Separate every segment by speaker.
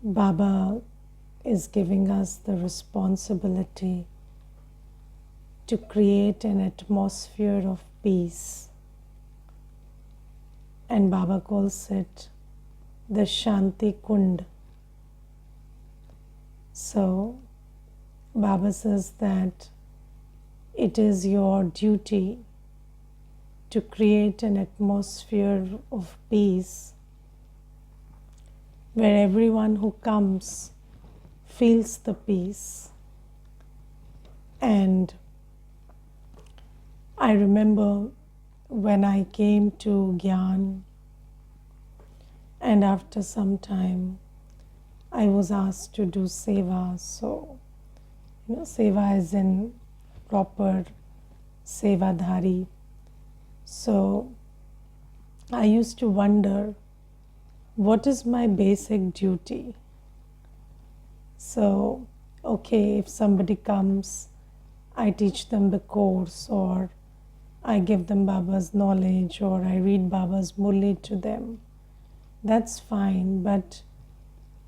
Speaker 1: Baba is giving us the responsibility to create an atmosphere of peace, and Baba calls it the Shanti Kund. So Baba says that it is your duty to create an atmosphere of peace where everyone who comes feels the peace. And I remember when I came to Gyan, and after some time I was asked to do seva. So, seva is in proper sevadhari. So I used to wonder, what is my basic duty? So, okay, if somebody comes, I teach them the course, or I give them Baba's knowledge, or I read Baba's Murli to them. That's fine, but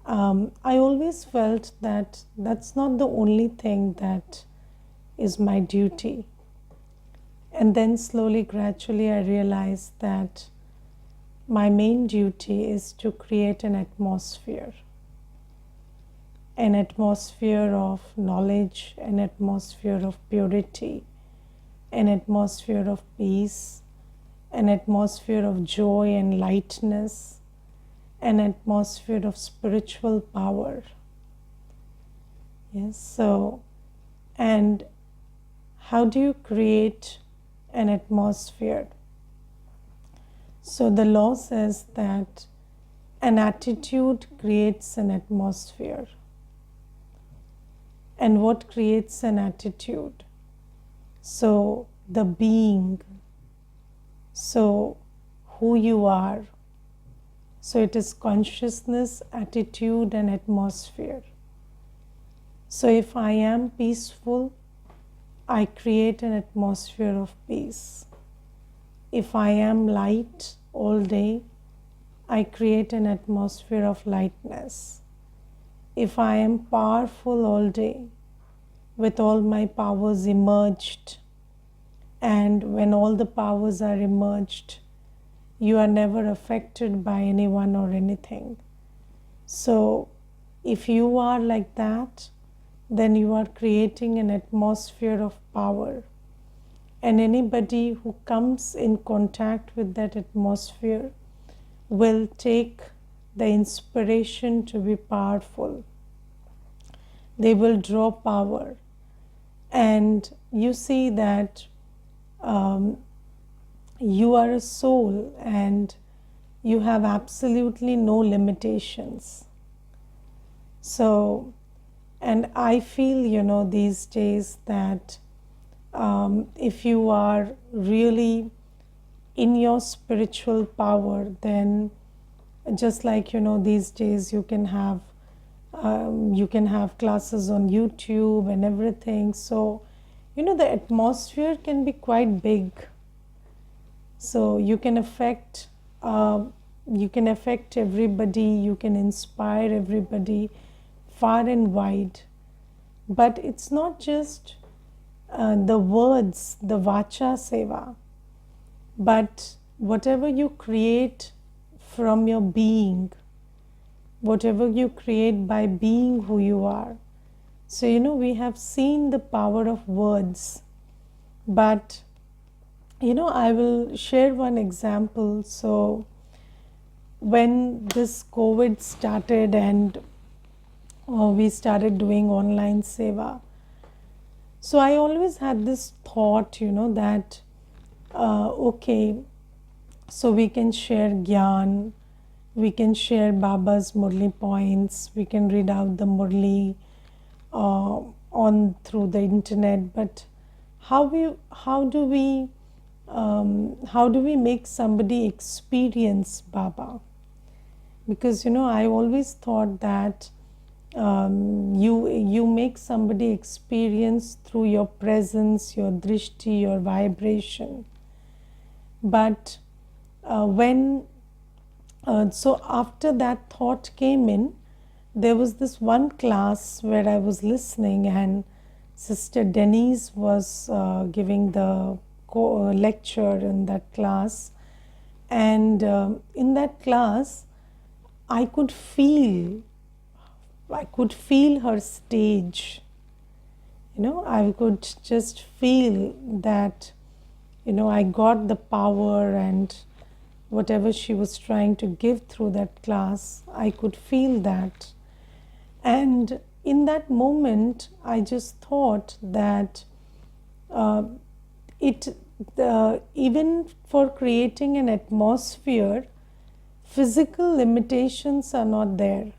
Speaker 1: I always felt that that's not the only thing that is my duty. And then slowly, gradually, I realized that my main duty is to create an atmosphere of knowledge, an atmosphere of purity, an atmosphere of peace, an atmosphere of joy and lightness, an atmosphere of spiritual power. Yes, so, and how do you create an atmosphere? So the law says that an attitude creates an atmosphere. And what creates an attitude? So the being, so who you are. So it is consciousness, attitude, and atmosphere. So if I am peaceful, I create an atmosphere of peace. If I am light all day, I create an atmosphere of lightness. If I am powerful all day, with all my powers emerged, and when all the powers are emerged, you are never affected by anyone or anything. So if you are like that, then you are creating an atmosphere of power. And anybody who comes in contact with that atmosphere will take the inspiration to be powerful. They will draw power. And you see that you are a soul and you have absolutely no limitations. So, and I feel, these days that if you are really in your spiritual power, then just like, these days you can have classes on YouTube and everything. So, the atmosphere can be quite big. So you can affect everybody, you can inspire everybody far and wide. But it's not just the words, the vacha seva, but whatever you create from your being, whatever you create by being who you are. So, we have seen the power of words, but, I will share one example. So, when this COVID started and we started doing online seva, so I always had this thought, that, okay, so we can share Gyan, we can share Baba's Murli points, we can read out the Murli on through the internet, but how do we make somebody experience Baba? Because I always thought that you make somebody experience through your presence, your drishti, your vibration. But so after that thought came in, there was this one class where I was listening, and Sister Denise was giving the lecture in that class. And in that class, I could feel her stage. I could just feel that, I got the power, and whatever she was trying to give through that class, I could feel that. And in that moment, I just thought that even for creating an atmosphere, physical limitations are not there.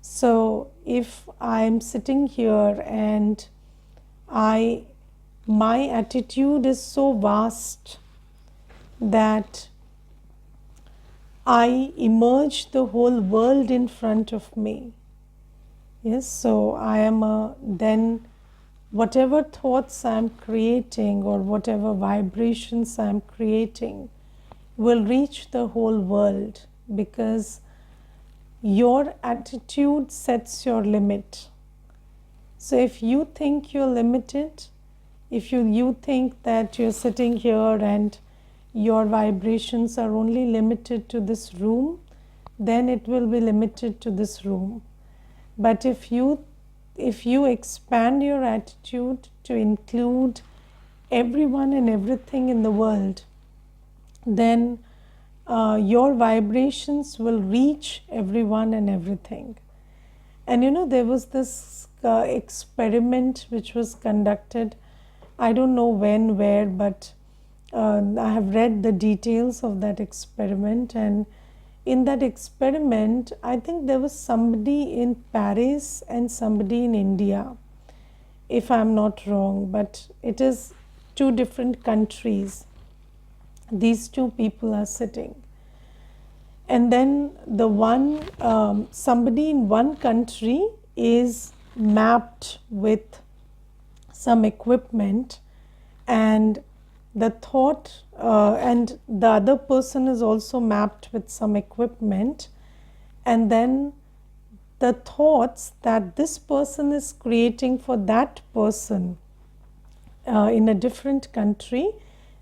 Speaker 1: So if I'm sitting here and my attitude is so vast that I emerge the whole world in front of me. Yes, so I am then whatever thoughts I'm creating or whatever vibrations I'm creating will reach the whole world, because your attitude sets your limit. So if you think you're limited, if you think that you're sitting here and your vibrations are only limited to this room, then it will be limited to this room. But if you expand your attitude to include everyone and everything in the world, then your vibrations will reach everyone and everything. And there was this experiment which was conducted, I don't know when, where, but I have read the details of that experiment. And in that experiment, I think there was somebody in Paris and somebody in India, if I'm not wrong, but it is 2 different countries. These 2 people are sitting. And then somebody in one country is mapped with some equipment, and the thought and the other person is also mapped with some equipment, and then the thoughts that this person is creating for that person in a different country,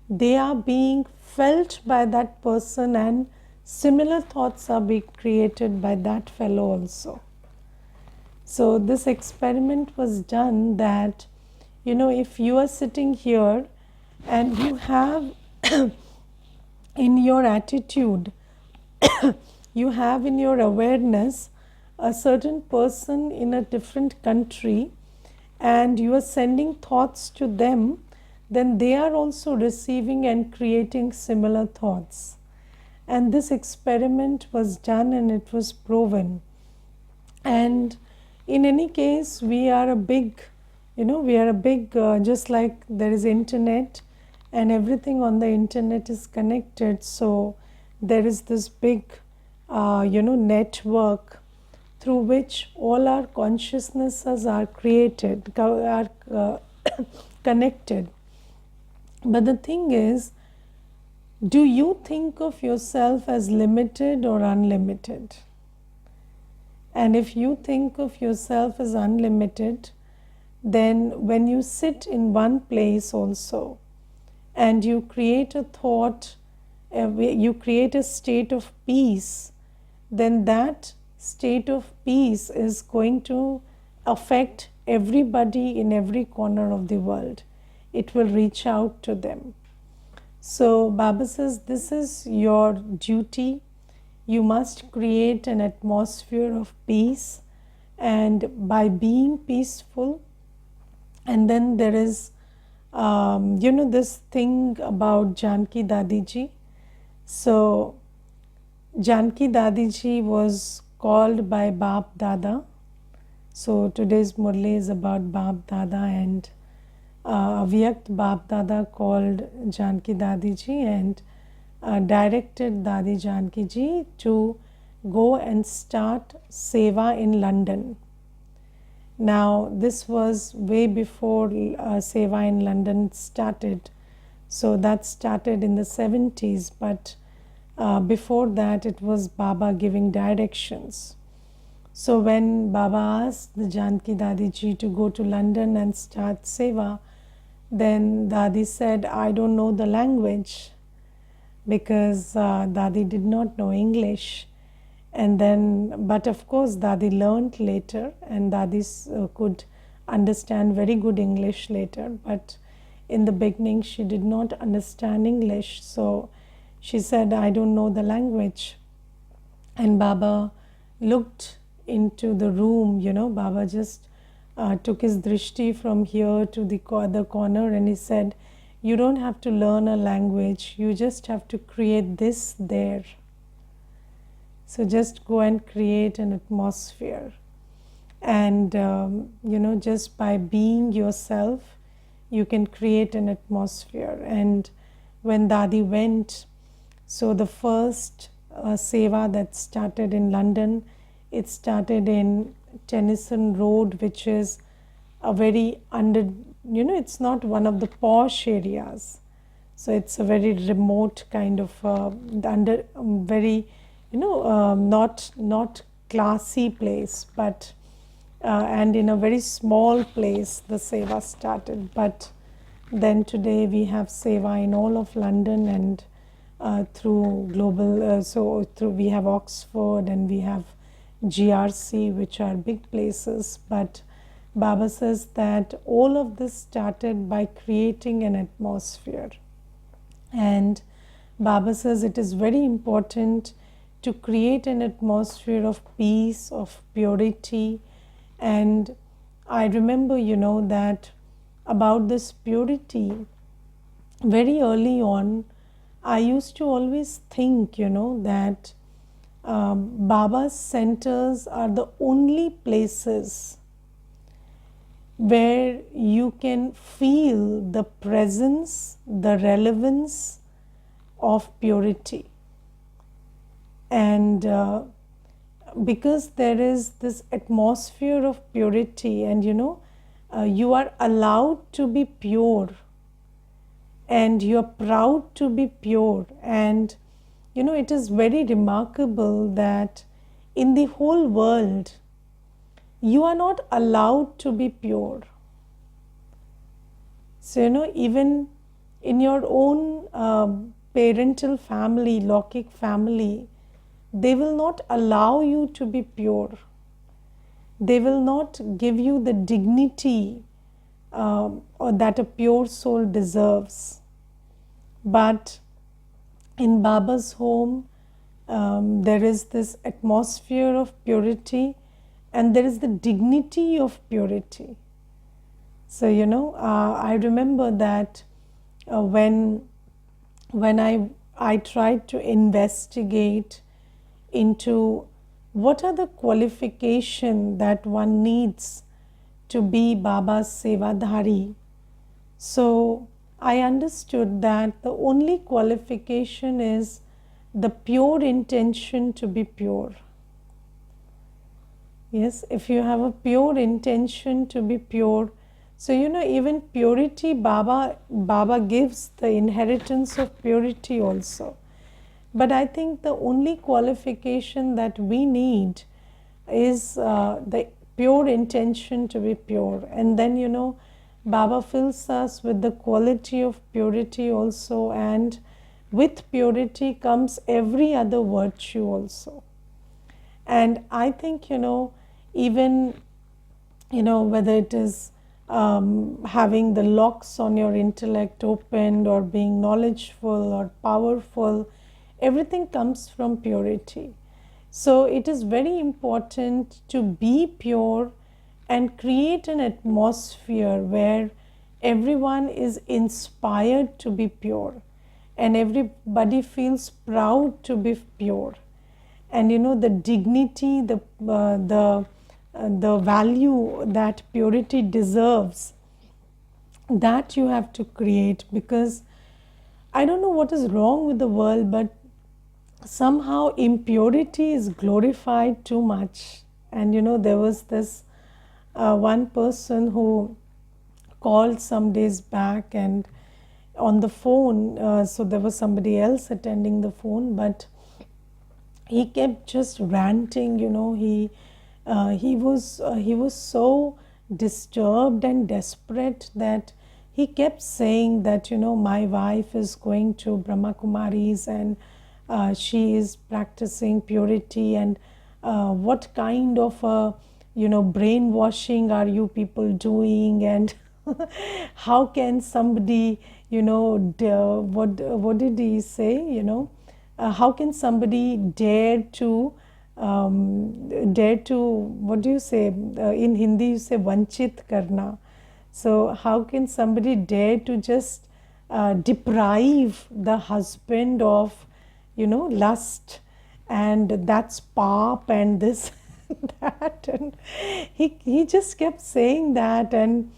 Speaker 1: they are being felt by that person, and similar thoughts are being created by that fellow also. So this experiment was done that, if you are sitting here and you have in your attitude, you have in your awareness a certain person in a different country, and you are sending thoughts to them, then they are also receiving and creating similar thoughts. And this experiment was done and it was proven. And in any case, we are a big, just like there is internet and everything on the internet is connected. So there is this big, network through which all our consciousnesses are created, are connected. But the thing is, do you think of yourself as limited or unlimited? And if you think of yourself as unlimited, then when you sit in one place also and you create a thought, you create a state of peace, then that state of peace is going to affect everybody in every corner of the world. It will reach out to them. So Baba says, this is your duty. You must create an atmosphere of peace, and by being peaceful, and then there is this thing about Janki Dadiji. So Janki Dadiji was called by Baap Dada. So today's Murli is about Baap Dada, and Avyakt Baap Dada called Janki Dadiji and directed Dadi Janki Ji to go and start Seva in London. Now this was way before Seva in London started. So that started in the 70s, but before that it was Baba giving directions. So when Baba asked the Janki Dadi ji to go to London and start seva, then Dadi said, I don't know the language, because Dadi did not know English. And then, but of course, Dadi learned later, and Dadi could understand very good English later. But in the beginning, she did not understand English. So she said, I don't know the language. And Baba looked into the room, Baba just took his drishti from here to the other corner, and he said, you don't have to learn a language, you just have to create this there. So just go and create an atmosphere. And, just by being yourself, you can create an atmosphere. And when Dadi went, so the first seva that started in London, it started in Tennyson Road, which is a very it's not one of the posh areas. So it's a very remote kind of very, not classy place, but and in a very small place the seva started. But then today we have seva in all of London, and through global, we have Oxford and we have GRC, which are big places. But Baba says that all of this started by creating an atmosphere. And Baba says it is very important to create an atmosphere of peace, of purity. And I remember, that about this purity, very early on, I used to always think, that Baba's centers are the only places where you can feel the presence, the relevance of purity. And because there is this atmosphere of purity, and you are allowed to be pure, and you are proud to be pure. And it is very remarkable that in the whole world you are not allowed to be pure. So even in your own parental family, Lokik family, they will not allow you to be pure. They will not give you the dignity or that a pure soul deserves. But in Baba's home, there is this atmosphere of purity, and there is the dignity of purity. So I remember that when I tried to investigate into what are the qualifications that one needs to be Baba's Sevadhari, so I understood that the only qualification is the pure intention to be pure. Yes, if you have a pure intention to be pure, so even purity, Baba gives the inheritance of purity also. But I think the only qualification that we need is the pure intention to be pure. And then Baba fills us with the quality of purity also, and with purity comes every other virtue also. And I think even whether it is having the locks on your intellect opened, or being knowledgeful or powerful, everything comes from purity. So it is very important to be pure and create an atmosphere where everyone is inspired to be pure, and everybody feels proud to be pure. And the dignity, the value that purity deserves, that you have to create. Because I don't know what is wrong with the world, but somehow impurity is glorified too much. And there was this one person who called some days back, and on the phone, so there was somebody else attending the phone, but he kept just ranting. He he was so disturbed and desperate that he kept saying that, my wife is going to Brahma Kumaris, and she is practicing purity, and what kind of brainwashing are you people doing, and how can somebody, what did he say, how can somebody dare to, what do you say, in Hindi you say vanchit karna. So how can somebody dare to just deprive the husband of, lust, and that's pop, and this and that, and he just kept saying that, and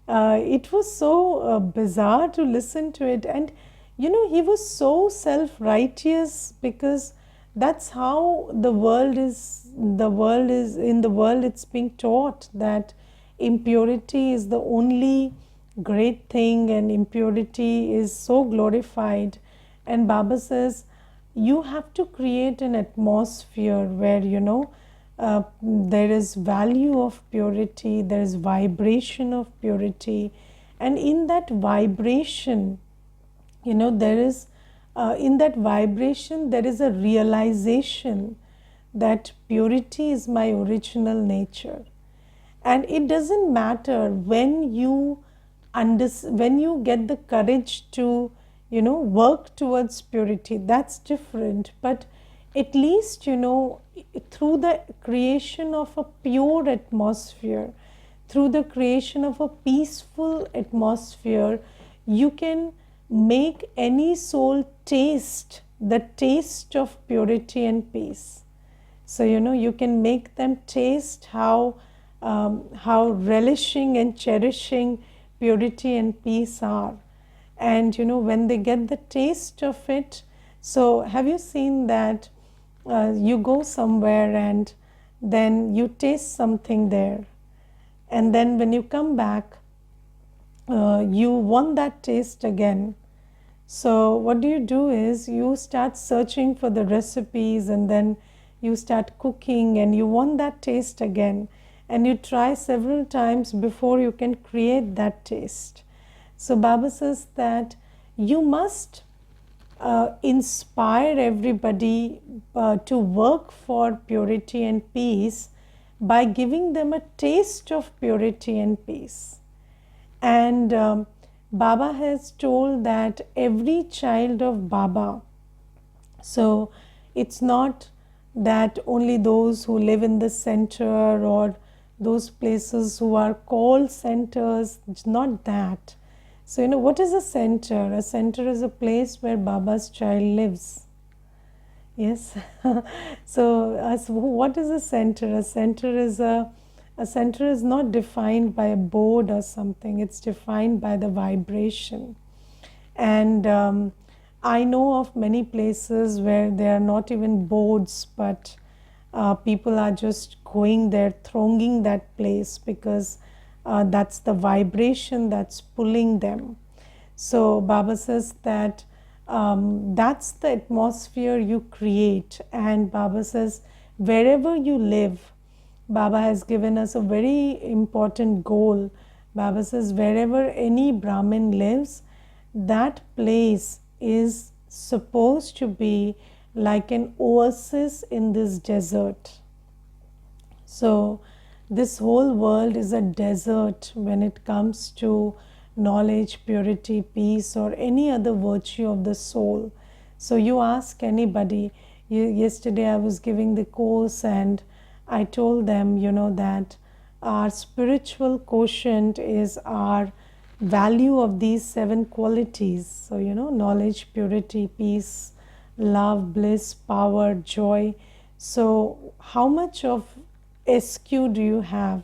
Speaker 1: it was so bizarre to listen to it. And he was so self-righteous, because that's how the world it's being taught that impurity is the only great thing, and impurity is so glorified. And Baba says you have to create an atmosphere where there is value of purity, there is vibration of purity, and in that vibration, there is there is a realization that purity is my original nature. And it doesn't matter when you get the courage to work towards purity, that's different. But at least through the creation of a pure atmosphere, through the creation of a peaceful atmosphere, you can make any soul taste the taste of purity and peace. So you can make them taste how relishing and cherishing purity and peace are. And when they get the taste of it, so have you seen that you go somewhere and then you taste something there, and then when you come back, you want that taste again. So what you do is you start searching for the recipes, and then you start cooking, and you want that taste again, and you try several times before you can create that taste. So Baba says that you must inspire everybody to work for purity and peace by giving them a taste of purity and peace. And Baba has told that every child of Baba, so it's not that only those who live in the center or those places who are called centers, it's not that. So what is a center? A center is a place where Baba's child lives. Yes. So what is a center? A center is not defined by a board or something. It's defined by the vibration. And I know of many places where there are not even boards, but people are just going there, thronging that place, because that's the vibration that's pulling them. So Baba says that that's the atmosphere you create. And Baba says wherever you live, Baba has given us a very important goal. Baba says wherever any Brahmin lives, that place is supposed to be like an oasis in this desert. So this whole world is a desert when it comes to knowledge, purity, peace, or any other virtue of the soul. So you ask anybody. Yesterday I was giving the course, and I told them, that our spiritual quotient is our value of these 7 qualities. So, knowledge, purity, peace, love, bliss, power, joy. So how much of SQ do you have?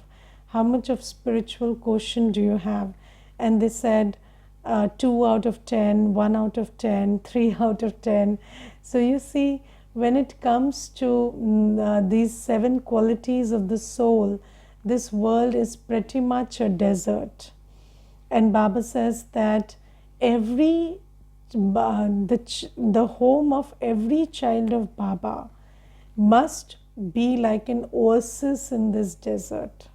Speaker 1: How much of spiritual quotient do you have? And they said 2 out of 10, 1 out of 10, 3 out of 10. So you see, when it comes to these 7 qualities of the soul, this world is pretty much a desert. And Baba says that the home of every child of Baba must be like an oasis in this desert.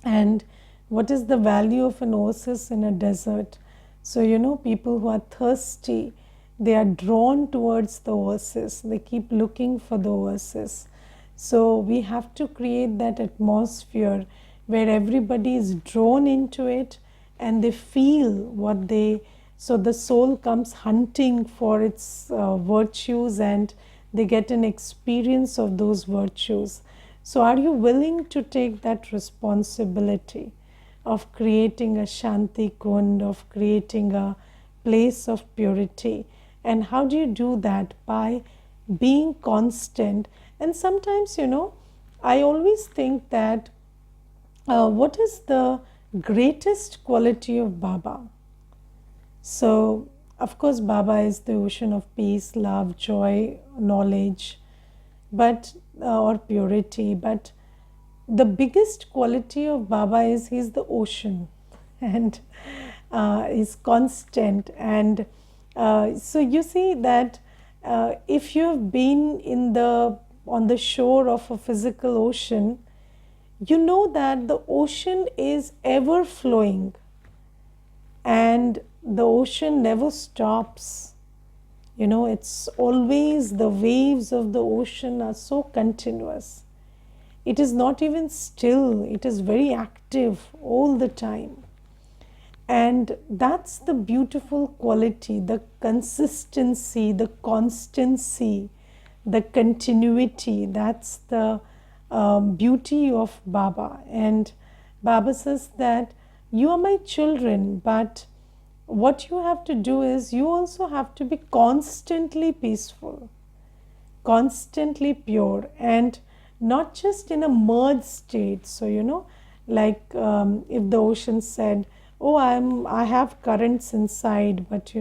Speaker 1: And what is the value of an oasis in a desert? So, people who are thirsty, they are drawn towards the oasis. They keep looking for the oasis. So, we have to create that atmosphere where everybody is drawn into it and they feel what they. So, the soul comes hunting for its virtues and they get an experience of those virtues. So, are you willing to take that responsibility of creating a Shanti Kund, of creating a place of purity? And how do you do that? By being constant. And sometimes, I always think that what is the greatest quality of Baba? So, of course, Baba is the ocean of peace, love, joy, knowledge, but or purity. But the biggest quality of Baba is he's the ocean, and is constant. And so you see that if you have been on the shore of a physical ocean, you know that the ocean is ever flowing and the ocean never stops. It's always, the waves of the ocean are so continuous. It is not even still, it is very active all the time. And that's the beautiful quality, the consistency, the constancy, the continuity. That's the beauty of Baba. And Baba says that you are my children, but what you have to do is you also have to be constantly peaceful, constantly pure, and not just in a merged state. So, like if the ocean said, oh, I have currents inside, but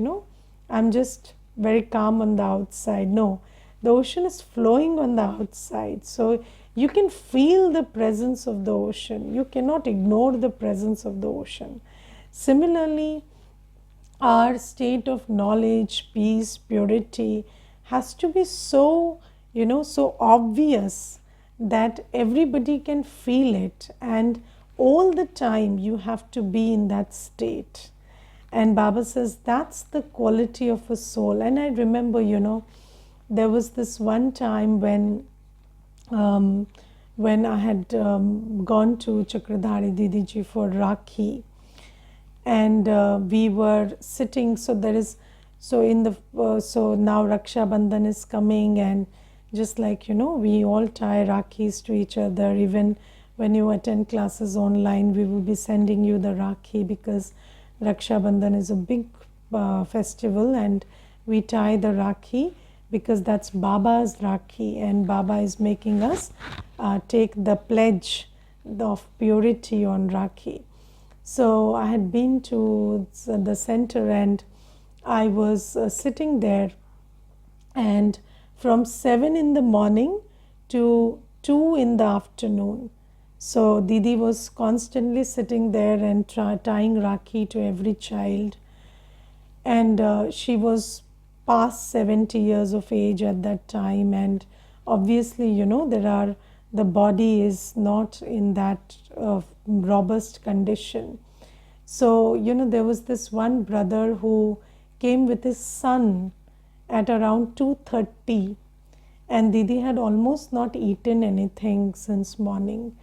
Speaker 1: I'm just very calm on the outside. No, the ocean is flowing on the outside. So you can feel the presence of the ocean. You cannot ignore the presence of the ocean. Similarly, our state of knowledge, peace, purity has to be so, so obvious that everybody can feel it, and all the time you have to be in that state. And Baba says that's the quality of a soul. And I remember, there was this one time when I had gone to Chakradhari Didiji for Rakhi, and we were sitting. So there is, so in the so now Raksha Bandhan is coming, and just like we all tie Rakhis to each other. Even when you attend classes online, we will be sending you the Rakhi, because Raksha Bandhan is a big festival, and we tie the Rakhi because that's Baba's Rakhi, and Baba is making us take the pledge of purity on Rakhi. So I had been to the center, and I was sitting there, and from 7 in the morning to 2 in the afternoon. So Didi was constantly sitting there and tying Rakhi to every child. And she was past 70 years of age at that time, and obviously, the body is not in that robust condition. So, there was this one brother who came with his son at around 2:30, and Didi had almost not eaten anything since morning.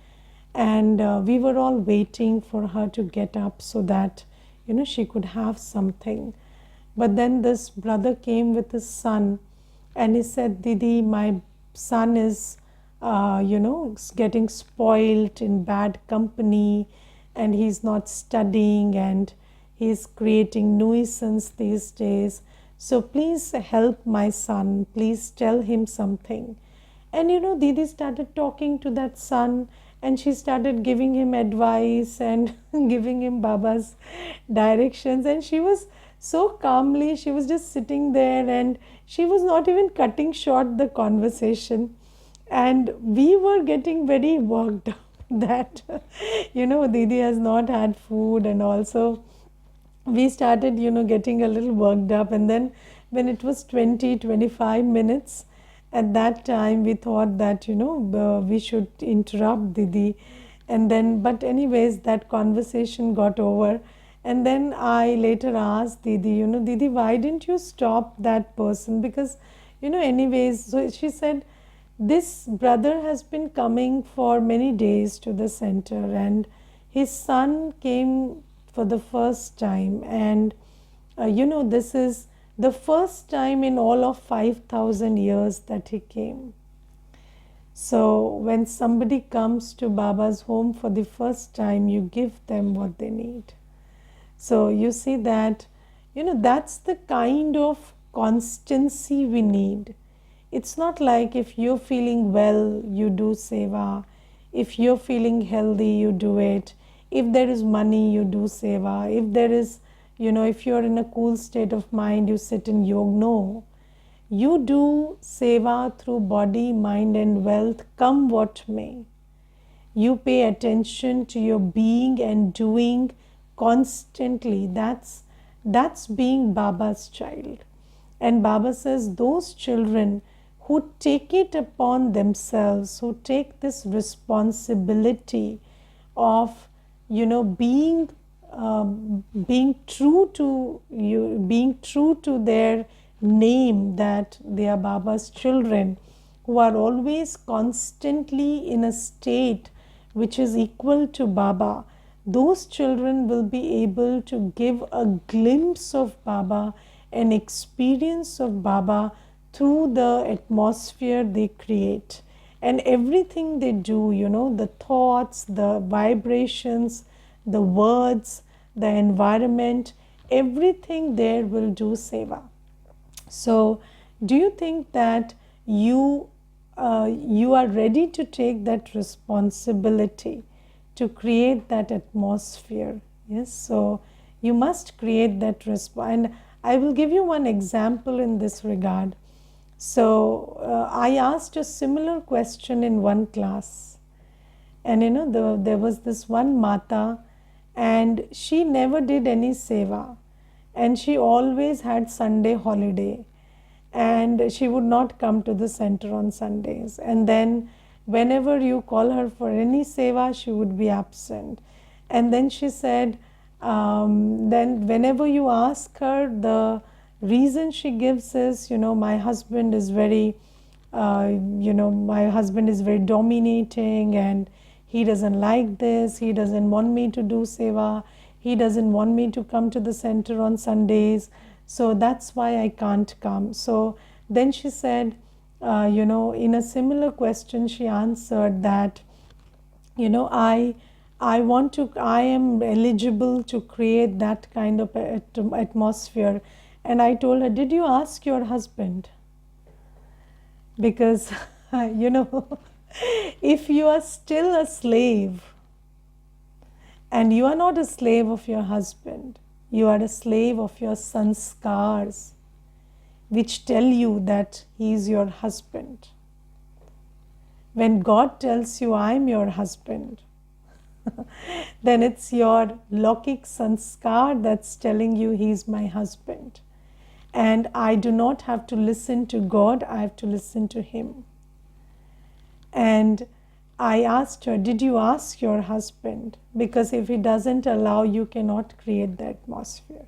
Speaker 1: And we were all waiting for her to get up so that, she could have something. But then this brother came with his son, and he said, Didi, my son is, getting spoilt in bad company, and he's not studying, and he's creating nuisance these days. So please help my son. Please tell him something. And Didi started talking to that son, and she started giving him advice and giving him Baba's directions. And she was so calmly, she was just sitting there, and she was not even cutting short the conversation. And we were getting very worked up that, Didi has not had food, and also we started, getting a little worked up. And then when it was 20-25 minutes, At that time, we thought that, we should interrupt Didi. And then, but anyways, that conversation got over. And then I later asked Didi, Didi, why didn't you stop that person? Because, anyways, so she said, this brother has been coming for many days to the center, and his son came for the first time. And, this is the first time in all of 5,000 years that he came. So when somebody comes to Baba's home for the first time, you give them what they need. So you see that, that's the kind of constancy we need. It's not like if you're feeling well, you do seva. If you're feeling healthy, you do it. If there is money, you do seva. If there is, if you're in a cool state of mind, you sit in yoga. No. You do seva through body, mind and wealth, come what may. You pay attention to your being and doing constantly. That's being Baba's child. And Baba says those children who take it upon themselves, who take this responsibility of, being true to you, being true to their name, that they are Baba's children, who are always constantly in a state which is equal to Baba, those children will be able to give a glimpse of Baba, an experience of Baba through the atmosphere they create. And everything they do, the thoughts, the vibrations, the words, the environment, everything there will do seva. So, do you think that you are ready to take that responsibility to create that atmosphere? Yes, so you must create that response. And I will give you one example in this regard. So I asked a similar question in one class, and there was this one Mata, and she never did any seva, and she always had Sunday holiday, and she would not come to the center on Sundays. And then whenever you call her for any seva, she would be absent. And then she said, then whenever you ask her, the reason she gives is, my husband is very, my husband is very dominating, and he doesn't like this, he doesn't want me to do seva, he doesn't want me to come to the center on Sundays, so that's why I can't come. So then she said, in a similar question, she answered that, I am eligible to create that kind of atmosphere. And I told her, did you ask your husband? Because, if you are still a slave, and you are not a slave of your husband, you are a slave of your sanskars, which tell you that he is your husband. When God tells you, I am your husband, then it's your Lokik sanskar that's telling you he is my husband. And I do not have to listen to God, I have to listen to him. And I asked her, did you ask your husband? Because if he doesn't allow, you cannot create the atmosphere.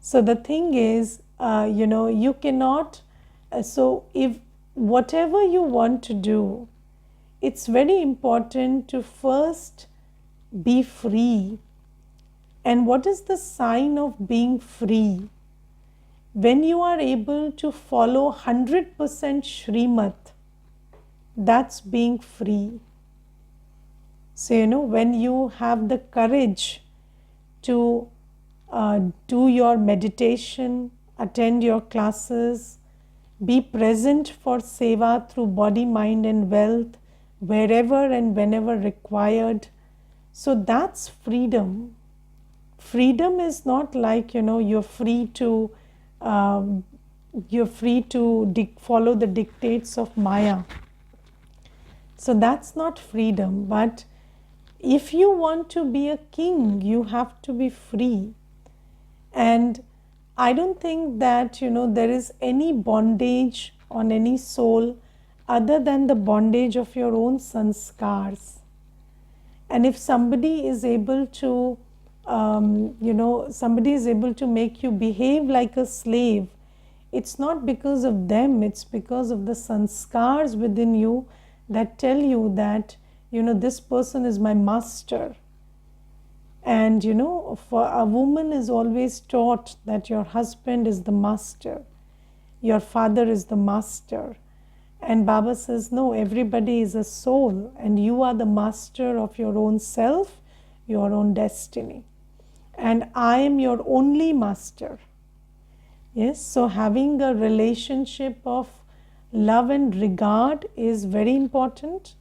Speaker 1: So the thing is, you cannot, so if whatever you want to do, it's very important to first be free. And what is the sign of being free? When you are able to follow 100% Shrimat, that's being free. So, when you have the courage to do your meditation, attend your classes, be present for seva through body, mind and wealth, wherever and whenever required. So that's freedom. Freedom is not like, you're free to follow the dictates of Maya. So that's not freedom. But if you want to be a king, you have to be free. And I don't think that, there is any bondage on any soul other than the bondage of your own sanskars. And if somebody is able to, somebody is able to make you behave like a slave, it's not because of them, it's because of the sanskars within you that tell you that, this person is my master. And, for a woman is always taught that your husband is the master, your father is the master. And Baba says, no, everybody is a soul and you are the master of your own self, your own destiny. And I am your only master. Yes, so having a relationship of love and regard is very important.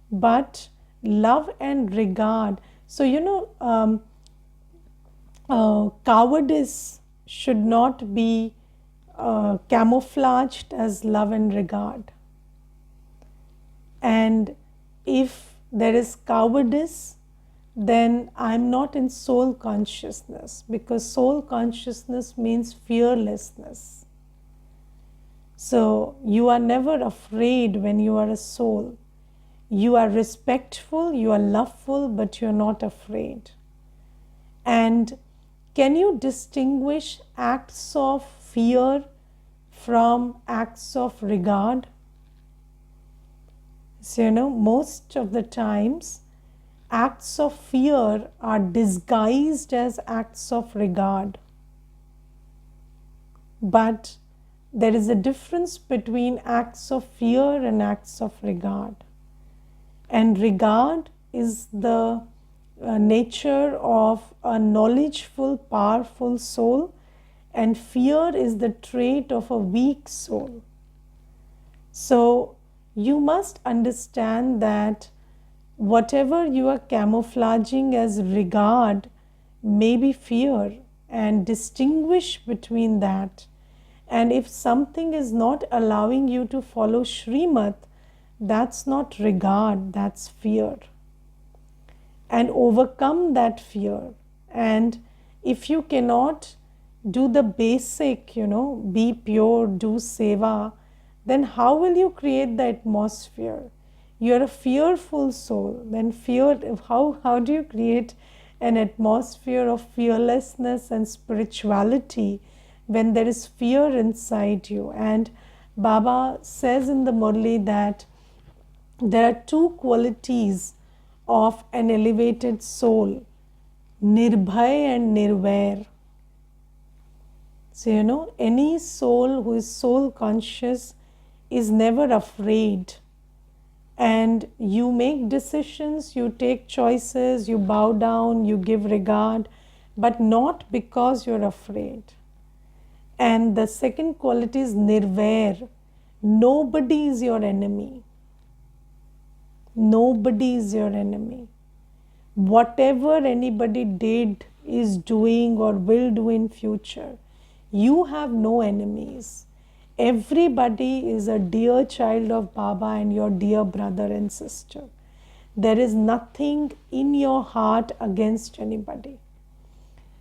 Speaker 1: But love and regard, so cowardice should not be camouflaged as love and regard. And if there is cowardice, then I'm not in soul consciousness, because soul consciousness means fearlessness. So you are never afraid when you are a soul. You are respectful, you are loveful, but you're not afraid. And can you distinguish acts of fear from acts of regard? So, most of the times, acts of fear are disguised as acts of regard. But there is a difference between acts of fear and acts of regard. And regard is the nature of a knowledgeful, powerful soul, and fear is the trait of a weak soul. So, you must understand that whatever you are camouflaging as regard may be fear, and distinguish between that. And if something is not allowing you to follow Srimad, that's not regard, that's fear. And overcome that fear. And if you cannot do the basic, be pure, do seva, then how will you create the atmosphere? You're a fearful soul. Then how do you create an atmosphere of fearlessness and spirituality when there is fear inside you? And Baba says in the Murli that there are two qualities of an elevated soul, Nirbhay and Nirvair. So, any soul who is soul conscious is never afraid. And you make decisions, you take choices, you bow down, you give regard, but not because you're afraid. And the second quality is Nirvair. Nobody is your enemy. Nobody is your enemy. Whatever anybody did, is doing, or will do in future, you have no enemies. Everybody is a dear child of Baba and your dear brother and sister. There is nothing in your heart against anybody.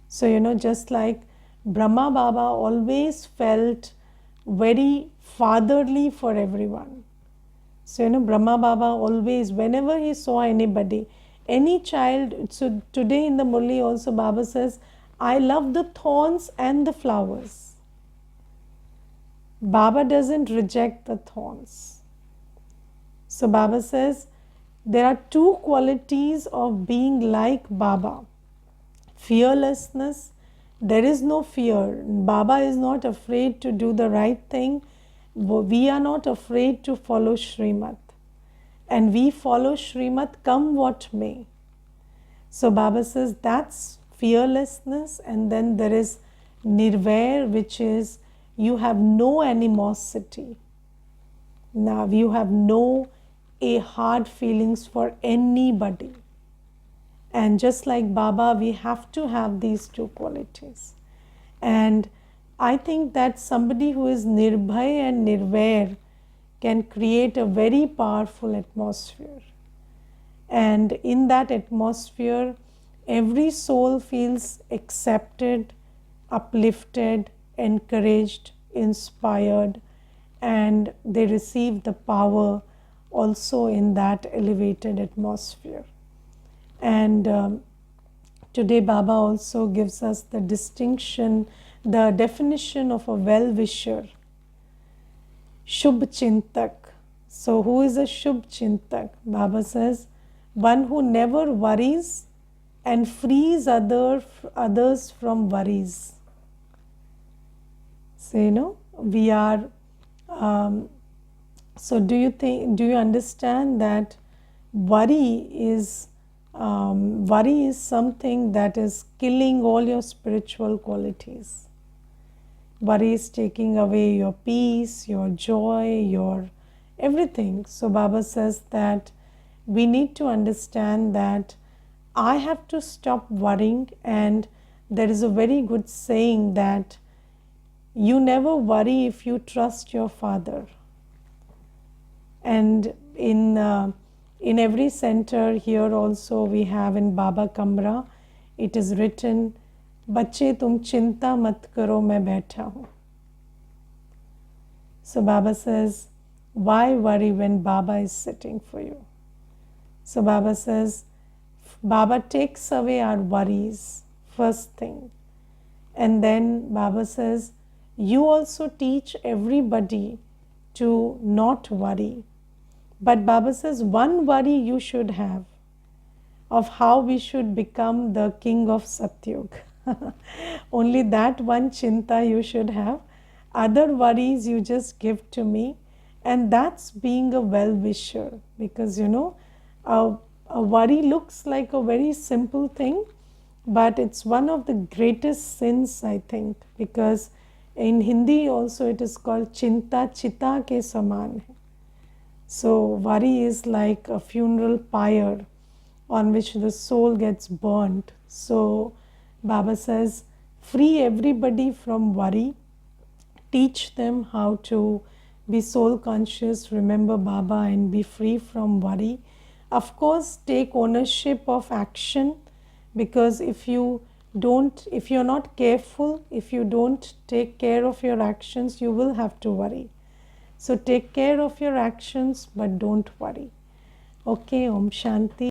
Speaker 1: So, just like Brahma Baba always felt very fatherly for everyone. So, Brahma Baba always, whenever he saw anybody, any child, so today in the Murli also Baba says, I love the thorns and the flowers. Baba doesn't reject the thorns. So Baba says, there are two qualities of being like Baba. Fearlessness, there is no fear. Baba is not afraid to do the right thing. We are not afraid to follow Srimad. And we follow Srimad come what may. So Baba says that's fearlessness. And then there is Nirvair, which is you have no animosity. Now you have no hard feelings for anybody. And just like Baba, we have to have these two qualities. And I think that somebody who is Nirbhay and Nirvair can create a very powerful atmosphere. And in that atmosphere, every soul feels accepted, uplifted, encouraged, inspired, and they receive the power also in that elevated atmosphere. And today Baba also gives us the distinction, the definition of a well-wisher, Shubh Chintak. So who is a Shubh Chintak? Baba says, one who never worries and frees others from worries. So we are so do you understand that worry is something that is killing all your spiritual qualities. Worry is taking away your peace, your joy, your everything. So Baba says that we need to understand that I have to stop worrying, and there is a very good saying that you never worry if you trust your father. And in every center here also we have in Baba Kamra, it is written, "Bacche tum chinta mat karo, main baitha hu." So Baba says, why worry when Baba is sitting for you? So Baba says, Baba takes away our worries, first thing. And then Baba says, you also teach everybody to not worry. But Baba says, one worry you should have, of how we should become the king of Satyug. Only that one chinta you should have. Other worries you just give to me. And that's being a well-wisher. Because a worry looks like a very simple thing, but it's one of the greatest sins, I think. Because in Hindi also it is called chinta chita ke saman hai. So worry is like a funeral pyre on which the soul gets burnt. So Baba says, free everybody from worry, teach them how to be soul conscious, remember Baba, and be free from worry. Of course, take ownership of action, because if you're not careful, if you don't take care of your actions, you will have to worry. So take care of your actions, but don't worry. Okay, Om Shanti.